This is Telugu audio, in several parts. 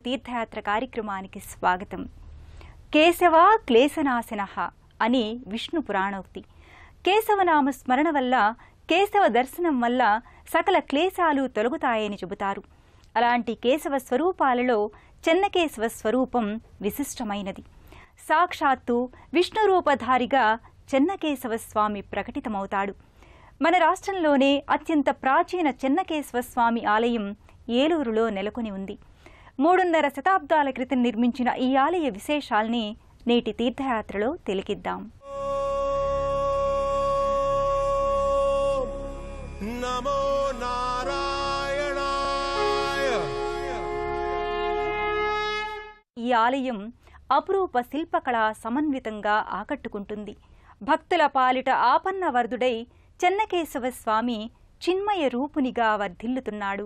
తీర్థయాత్ర కార్యక్రమానికి స్వాగతం. కేశవ క్లేశనాశనః అని విష్ణు పురాణోక్తి. కేశవనామ స్మరణ వల్ల, కేశవ దర్శనం వల్ల సకల క్లేశాలు తొలగుతాయని చెబుతారు. అలాంటి కేశవ స్వరూపాలలో చెన్నకేశవ స్వరూపం విశిష్టమైనది. సాక్షాత్తు విష్ణు రూపధారిగా చెన్నకేశవ స్వామి ప్రకటితమవుతాడు. మన రాష్ట్రంలోనే అత్యంత ప్రాచీన చెన్నకేశవ స్వామి ఆలయం ఏలూరులో నెలకొని ఉంది. 3.5 శతాబ్దాల క్రితం నిర్మించిన ఈ ఆలయ విశేషాల్ని నేటి తీర్థయాత్రలో తిలకిద్దాం. నమో నారాయణాయ. ఈ ఆలయం అపురూప శిల్పకళా సమన్వితంగా ఆకట్టుకుంటుంది. భక్తుల పాలిట ఆపన్న వరదుడై చెన్నకేశవ స్వామి చిన్మయ రూపునిగా వర్ధిల్లుతున్నాడు.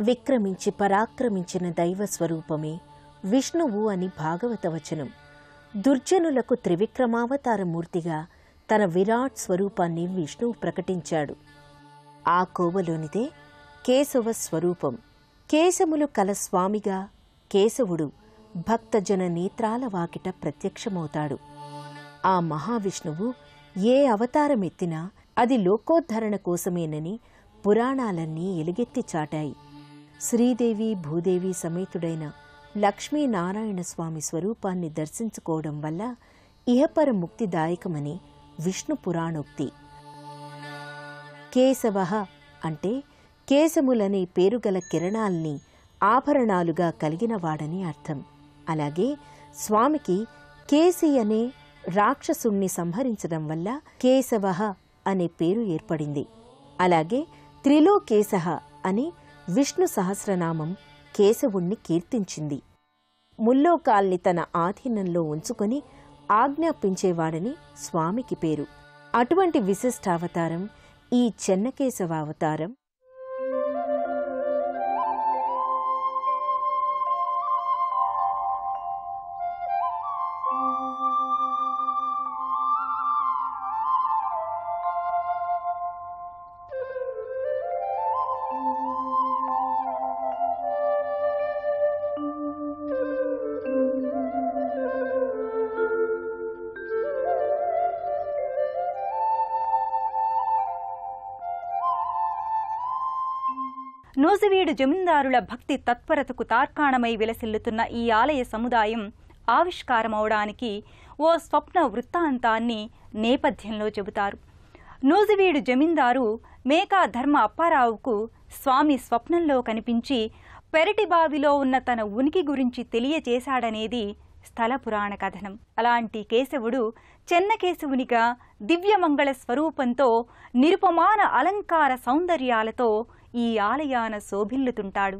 విక్రమించి పరాక్రమించిన దైవ స్వరూపమే విష్ణువు అని భాగవత వచనం. దుర్జనులకు త్రివిక్రమావతారమూర్తిగా తన విరాట్ స్వరూపాన్ని విష్ణువు ప్రకటించాడు. ఆ కోవలోనిదే కేశవ స్వరూపం. కేశములు కల స్వామిగా కేశవుడు భక్తజన నేత్రాల వాకిట ప్రత్యక్షమవుతాడు. ఆ మహావిష్ణువు ఏ అవతారమెత్తినా అది లోకోద్ధరణ కోసమేనని పురాణాలన్నీ ఎలుగెత్తి చాటాయి. శ్రీదేవి భూదేవి సమేతుడైన లక్ష్మీనారాయణ స్వామి స్వరూపాన్ని దర్శించుకోవడం వల్ల ఇహపర ముక్తిదాయకమని విష్ణు పురాణోక్తి. కేశవః అంటే కేశములనే పేరుగల కిరణాల్ని ఆభరణాలుగా కలిగినవాడని అర్థం. అలాగే స్వామికి కేసి అనే రాక్షసుణ్ణి సంహరించడం వల్ల కేశవః అనే పేరు ఏర్పడింది. అలాగే త్రిలోకేశః అని విష్ణు సహస్రనామం కేశవుణ్ణి కీర్తించింది. ముల్లోకాల్ని తన ఆధీనంలో ఉంచుకొని ఆజ్ఞాపించేవాడని స్వామికి పేరు. అటువంటి విశిష్టావతారం ఈ చెన్నకేశవావతారం. నూజివీడు జమీందారుల భక్తి తత్పరతకు తార్కాణమై విలసిల్లుతున్న ఈ ఆలయ సముదాయం ఆవిష్కారమవడానికి ఓ స్వప్న వృత్తాంతాన్ని నేపథ్యంలో చెబుతారు. నూజివీడు జమీందారు మేకా ధర్మ అప్పారావుకు స్వామి స్వప్నంలో కనిపించి పెరటి బావిలో ఉన్న తన ఉనికి గురించి తెలియచేశాడనేది స్థల పురాణ కథనం. అలాంటి కేశవుడు చెన్నకేశవునిగా దివ్యమంగళ స్వరూపంతో నిరుపమాన అలంకార సౌందర్యాలతో ఈ ఆలయాన శోభిల్లుతుంటాడు.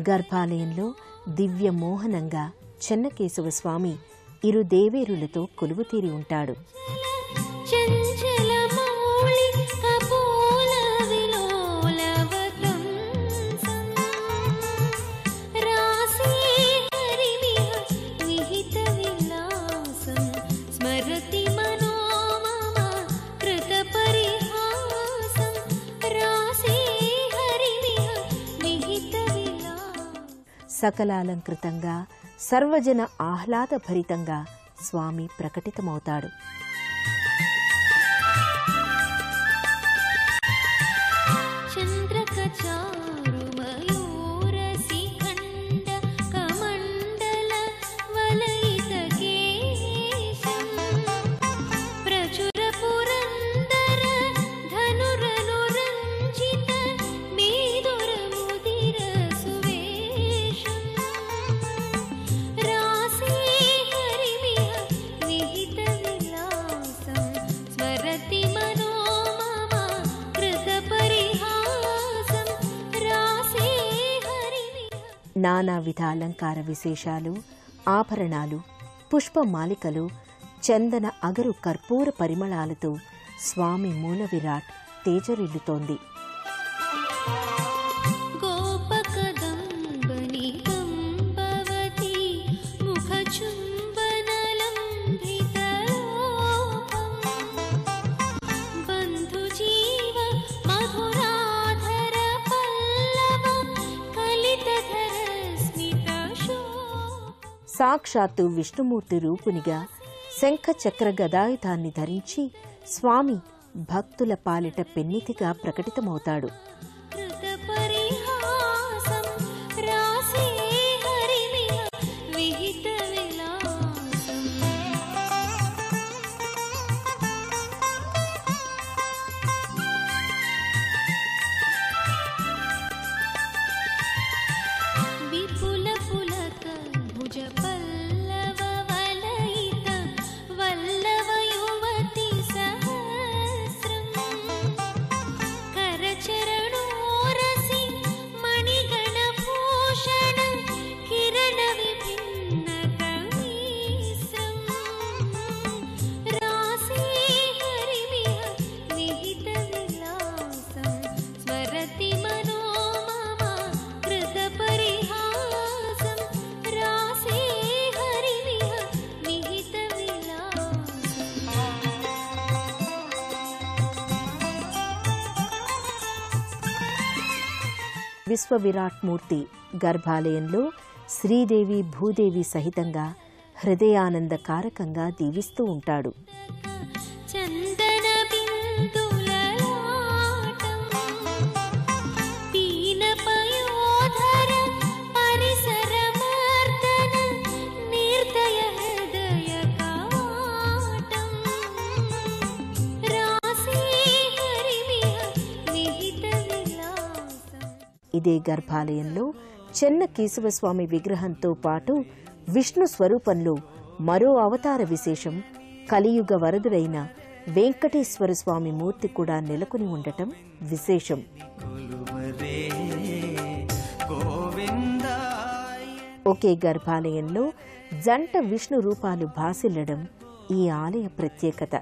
గర్భాలయంలో దివ్య మోహనంగా చెన్నకేశవ స్వామి ఇరు దేవేరులతో కొలువుతీరి ఉంటాడు. సకలాలంకృతంగా సర్వజన ఆహ్లాదభరితంగా స్వామి ప్రకటితమవుతాడు. నానావిధ అలంకార విశేషాలు, ఆభరణాలు, పుష్పమాలికలు, చందన అగరు కర్పూర పరిమళాలతో స్వామి మూల విరాట్ తేజరిల్లుతోంది. బంధుజీ సాక్షాత్తు విష్ణుమూర్తి రూపునిగా శంఖ చక్ర గదాయుధాన్ని ధరించి స్వామి భక్తుల పాలిట పెన్నితిగా ప్రకటితమవుతాడు. విశ్వవిరాట్ మూర్తి గర్భాలయంలో శ్రీదేవి భూదేవి సహితంగా హృదయానంద కారకంగా దీవిస్తూ ఉంటాడు. ఇదే గర్భాలయంలో చెన్న కేశవస్వామి విగ్రహంతో పాటు విష్ణు స్వరూపంలో మరో అవతార విశేషం కలియుగ వరదుడైన వెంకటేశ్వర స్వామి మూర్తి కూడా నెలకొని ఉండటం విశేషం. ఒకే గర్భాలయంలో జంట విష్ణు రూపాలు భాసిల్లడం ఈ ఆలయ ప్రత్యేకత.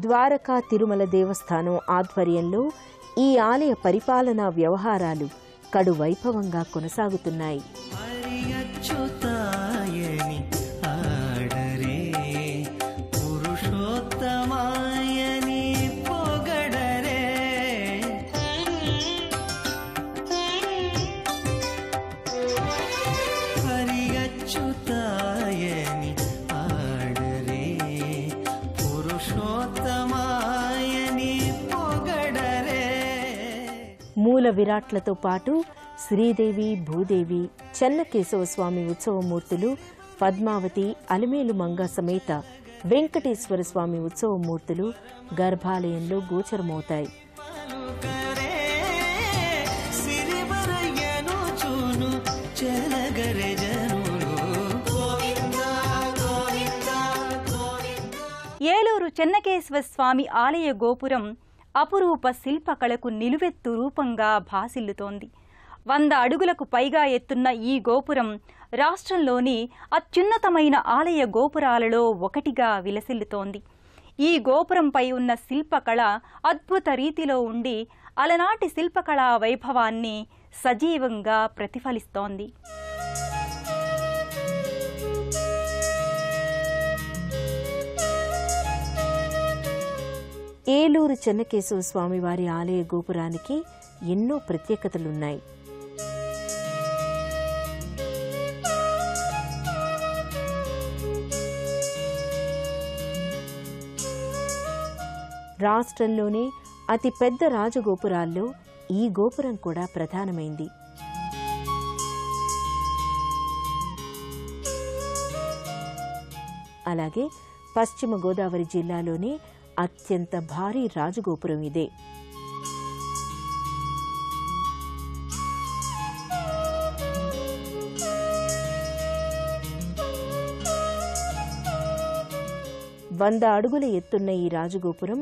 ద్వారకా తిరుమల దేవస్థానం ఆధ్వర్యంలో ఈ ఆలయ పరిపాలనా వ్యవహారాలు కడు వైభవంగా కొనసాగుతున్నాయి. మూల విరాట్లతో పాటు శ్రీదేవి భూదేవి చెన్నకేశవస్వామి ఉత్సవమూర్తులు పద్మావతి అలిమేలు మంగ సమేత వెంకటేశ్వర స్వామి ఉత్సవమూర్తులు గర్భాలయంలో గోచరమవుతాయి. ఏలూరు చెన్నకేశవ స్వామి ఆలయ గోపురం అపురూప శిల్పకళకు నిలువెత్తు రూపంగా భాసిల్లుతోంది. 100 అడుగులకు పైగా ఎత్తున్న ఈ గోపురం రాష్ట్రంలోని అత్యున్నతమైన ఆలయ గోపురాలలో ఒకటిగా విలసిల్లుతోంది. ఈ గోపురంపై ఉన్న శిల్పకళ అద్భుత రీతిలో ఉండి అలనాటి శిల్పకళా వైభవాన్ని సజీవంగా ప్రతిఫలిస్తోంది. ఏలూరు చెన్నకేశవ స్వామివారి ఆలయ గోపురానికి ఎన్నో ప్రత్యేకతలున్నాయి. రాష్ట్రంలోనే అతి పెద్ద రాజగోపురాల్లో ఈ గోపురం కూడా ప్రధానమైంది. అలాగే పశ్చిమ గోదావరి జిల్లాలోనే అత్యంత భారీ రాజగోపురం ఇదే. వంద అడుగుల ఎత్తున్న ఈ రాజగోపురం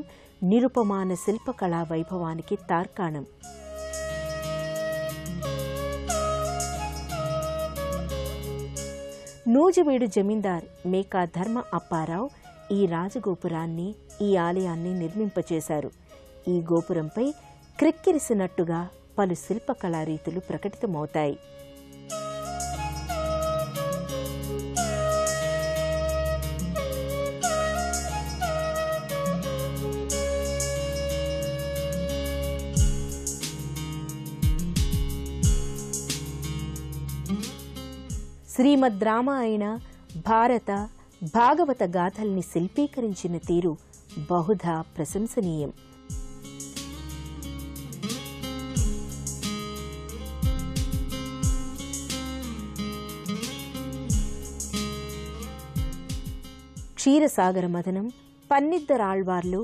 నిరుపమాన శిల్పకళా వైభవానికి తార్కాణం. నూజివీడు జమీందార్ మేకా ధర్మ అప్పారావు ఈ రాజగోపురాన్ని, ఈ ఆలయాన్ని నిర్మింపచేశారు. ఈ గోపురంపై క్రిక్కిరిసినట్టుగా పలు శిల్పకళారీతులు ప్రకటితమవుతాయి. శ్రీమద్ రామాయణ, భారత, భాగవత గాథల్ని శిల్పీకరించిన తీరు బహుధా ప్రశంసనీయం. క్షీరసాగర మథనం, పన్నిద్దరాళ్వార్లు,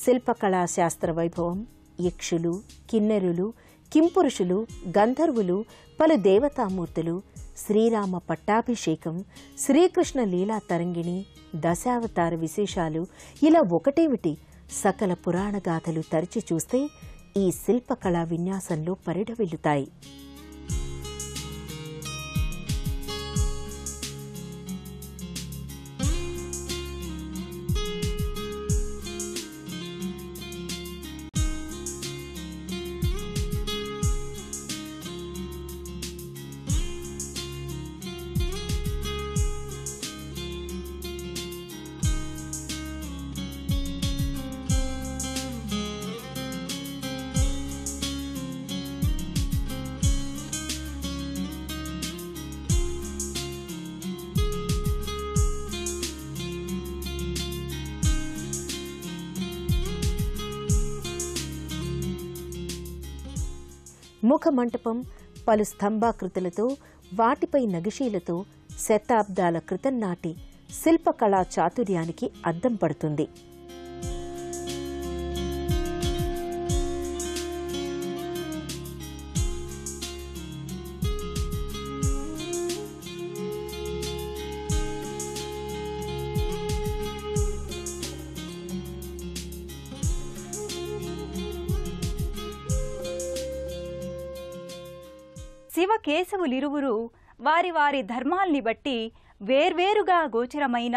శిల్పకళా శాస్త్ర వైభవం, యక్షులు, కిన్నెరులు, కింపురుషులు, గంధర్వులు, పలు దేవతామూర్తులు, శ్రీరామ పట్టాభిషేకం, శ్రీకృష్ణ లీలా తరంగిణి, దశావతార విశేషాలు, ఇలా ఒకటేమిటి సకల పురాణగాథలు తరిచి చూస్తే ఈ శిల్పకళా విన్యాసంలో పరిఢవిల్లుతాయి. ముఖమంటపం పలు స్తంభాకృతులతో, వాటిపై నగిషీలతో శతాబ్దాల క్రితం నాటి శిల్పకళా చాతుర్యానికి అద్దం పడుతుంది. శివకేశవులిరువురు వారి వారి ధర్మాల్ని బట్టి వేర్వేరుగా గోచరమైన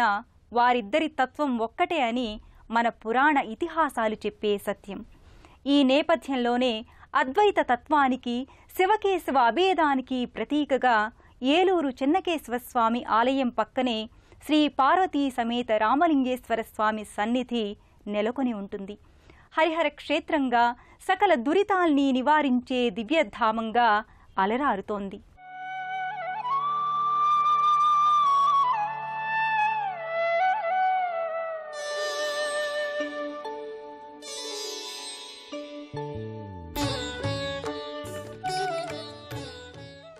వారిద్దరి తత్వం ఒక్కటే అని మన పురాణ ఇతిహాసాలు చెప్పే సత్యం. ఈ నేపథ్యంలోనే అద్వైత తత్వానికి, శివకేశవ అభేదానికి ప్రతీకగా ఏలూరు చెన్నకేశవ స్వామి ఆలయం పక్కనే శ్రీ పార్వతీ సమేత రామలింగేశ్వర స్వామి సన్నిధి నెలకొని ఉంటుంది. హరిహర క్షేత్రంగా, సకల దురితాల్ని నివారించే దివ్యధామంగా అలరారుతోంది.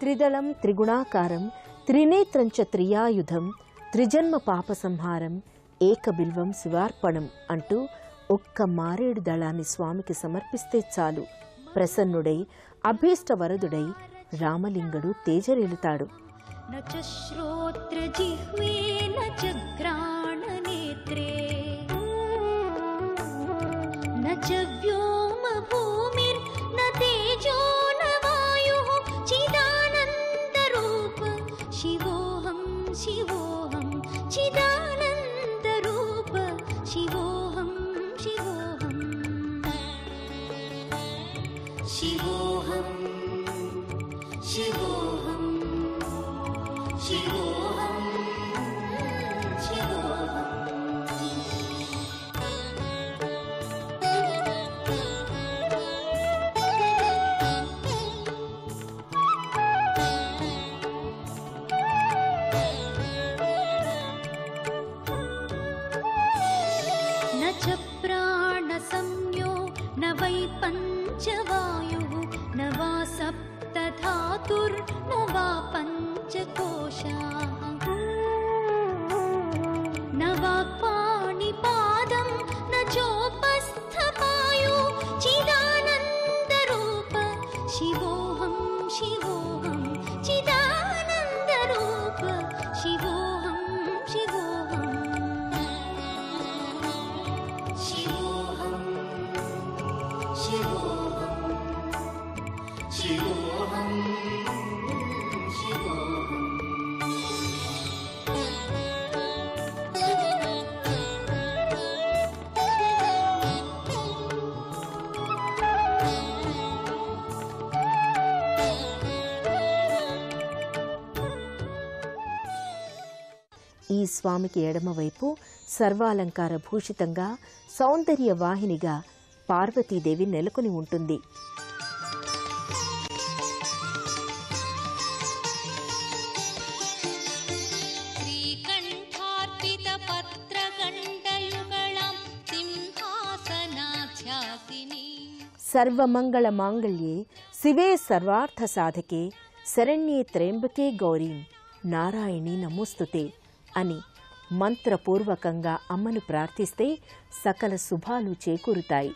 త్రిదళం త్రిగుణాకారం త్రినేత్రం చ త్రియాయుధం త్రిజన్మ పాప సంహారం ఏకబిల్వం శివార్పణం అంటూ ఒక్క మారేడు దళాన్ని స్వామికి సమర్పిస్తే చాలు ప్రసన్నుడై అభీష్ట వరదుడై రామలింగుడు తేజరిల్లుతాడు. నచ శ్రోత్ర జిహ్వే నచ ఘ్రాణ నేత్రే నచ వ్యోమ భూమిర్ న తేజో న వాయుః చిదానంద రూప శివోహం శివోహం చిదానంద రూప శివోహం శివోహం శివోహం శివోహం శివోహం శివోహం. న చ ప్రాణ సంజ్ఞో న వై పంచవాయుః న వా సప్తధాతుర్ న వా పంచకోశాః న వా పాణిపాదం న చోపస్థపాయో చిదానంద రూప శివోహం శివోహం చిదానంద రూప శివోహం శివోహం శివోహం శివోహం శివోహం శివోహం. ఈ స్వామికి ఎడమవైపు సర్వాలంకార భూషితంగా సౌందర్య వాహినిగా పార్వతీదేవి నెలకొని ఉంటుంది. సర్వమంగళ మాంగళ్యే శివే సర్వార్థ సాధకే శరణ్యే త్ర్యంబకే గౌరీం నారాయణి నమోస్తుతే అని మంత్రపూర్వకంగా అమ్మను ప్రార్థిస్తే సకల శుభాలు చేకూరుతాయి.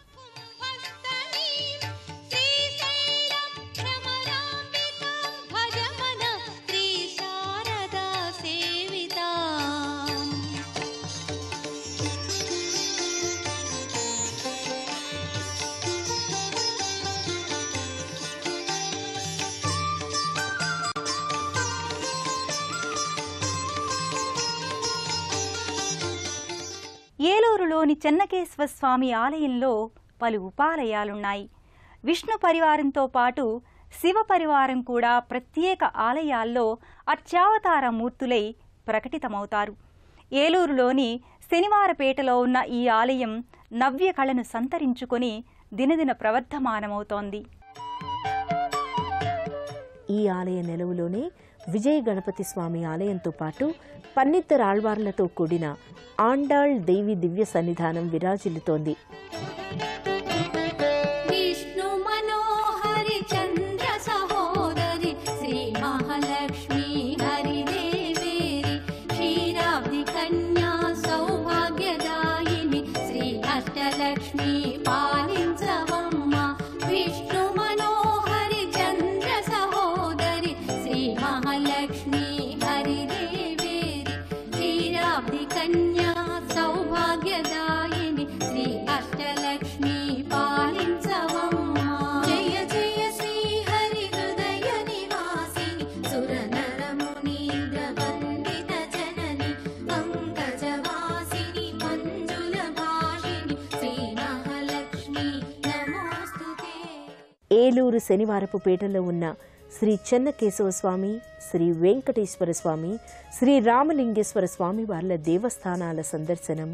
ఏలూరులోని చెన్నకేశవ స్వామి ఆలయంలో పలు ఉపాలయాలున్నాయి. విష్ణు పరివారంతో పాటు శివ పరివారం కూడా ప్రత్యేక ఆలయాల్లో అర్చావతార మూర్తులై ప్రకటితమవుతారు. ఏలూరులోని శనివారపేటలో ఉన్న ఈ ఆలయం నవ్య కళను సంతరించుకొని దినదిన ప్రవర్ధమానమవుతోంది. ఈ ఆలయ నెలవులోనే విజయ గణపతి స్వామి ఆలయంతో పాటు పన్నిద్దరు ఆళ్వార్లతో కూడిన ఆండాళ్ దేవి దివ్య సన్నిధానం విరాజిల్లుతోంది. విష్ణు మనోహరి చంద్ర సహోదరి శ్రీ మహాలక్ష్మి హరిదేవేరి క్షీరాబ్ది కన్యా సౌభాగ్యదాయిని శ్రీ అష్టలక్ష్మి పాలించవమ్మ. విష్ణు మనోహరి చంద్ర సహోదరి శ్రీ మహాలక్ష్మి హరిదేవేరి క్షీరాబ్ది కన్యా సౌభాగ్యదాయిని శ్రీ అష్టలక్ష్మి పాలించవమ్మ. జయ జయ శ్రీ హరి హృదయ నివాసిని సురనర మునీంద్ర వందిత జనని పంకజవాసిని మంజుల భాషిని శ్రీ మహాలక్ష్మి నమోస్తుతే. ఏలూరు శనివారపు పేటలో ఉన్న శ్రీ చెన్నకేశవ స్వామి, శ్రీ వెంకటేశ్వర స్వామి, శ్రీ రామలింగేశ్వర స్వామి వార్ల దేవస్థానాల సందర్శనం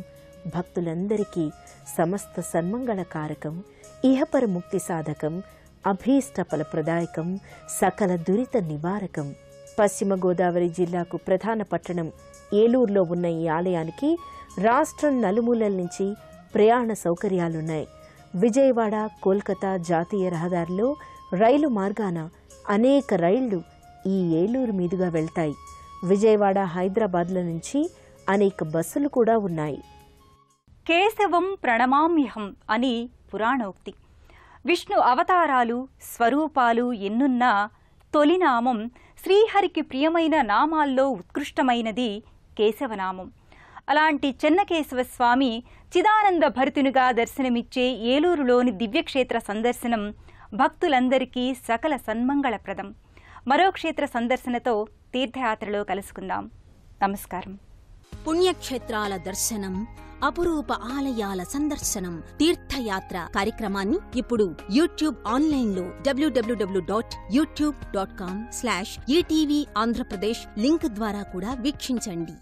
భక్తులందరికీ సమస్త సన్మంగళకారకం, ఇహపర ముక్తి సాధకం, అభీష్ట ఫలప్రదాయకం, సకల దురిత నివారకం. పశ్చిమ గోదావరి జిల్లాకు ప్రధాన పట్టణం ఏలూరులో ఉన్న ఈ ఆలయానికి రాష్ట్రం నలుమూలల నుంచి ప్రయాణ సౌకర్యాలున్నాయి. విజయవాడ, కోల్కతా జాతీయ రహదారిలో రైలు మార్గాన అనేక రైళ్లు ఈ ఏలూరు మీదుగా వెళ్తాయి. విజయవాడ, హైదరాబాద్ల నుంచి అనేక బస్సులు కూడా ఉన్నాయి. కేశవం ప్రణమామ్యహం అని పురాణోక్తి. విష్ణు అవతారాలు, స్వరూపాలు ఎన్నున్నా తొలినామం శ్రీహరికి ప్రియమైన నామాల్లో ఉత్కృష్టమైనది కేశవనామం. అలాంటి చెన్నకేశవ స్వామి చిదానంద భరితునిగా దర్శనమిచ్చే ఏలూరులోని దివ్యక్షేత్ర సందర్శనం భక్తులందరికీ సకల సన్మంగళప్రదం. మరో క్షేత్ర సందర్శనతో తీర్థయాత్రలో కలుసుకుందాం. నమస్కారం. పుణ్యక్షేత్రాల దర్శనం, అపురూప ఆలయాల సందర్శనం, తీర్థయాత్ర కార్యక్రమాన్ని ఇప్పుడు యూట్యూబ్ ఆన్లైన్లో www.youtube.com/ETV ఆంధ్రప్రదేశ్ లింక్ ద్వారా కూడా వీక్షించండి.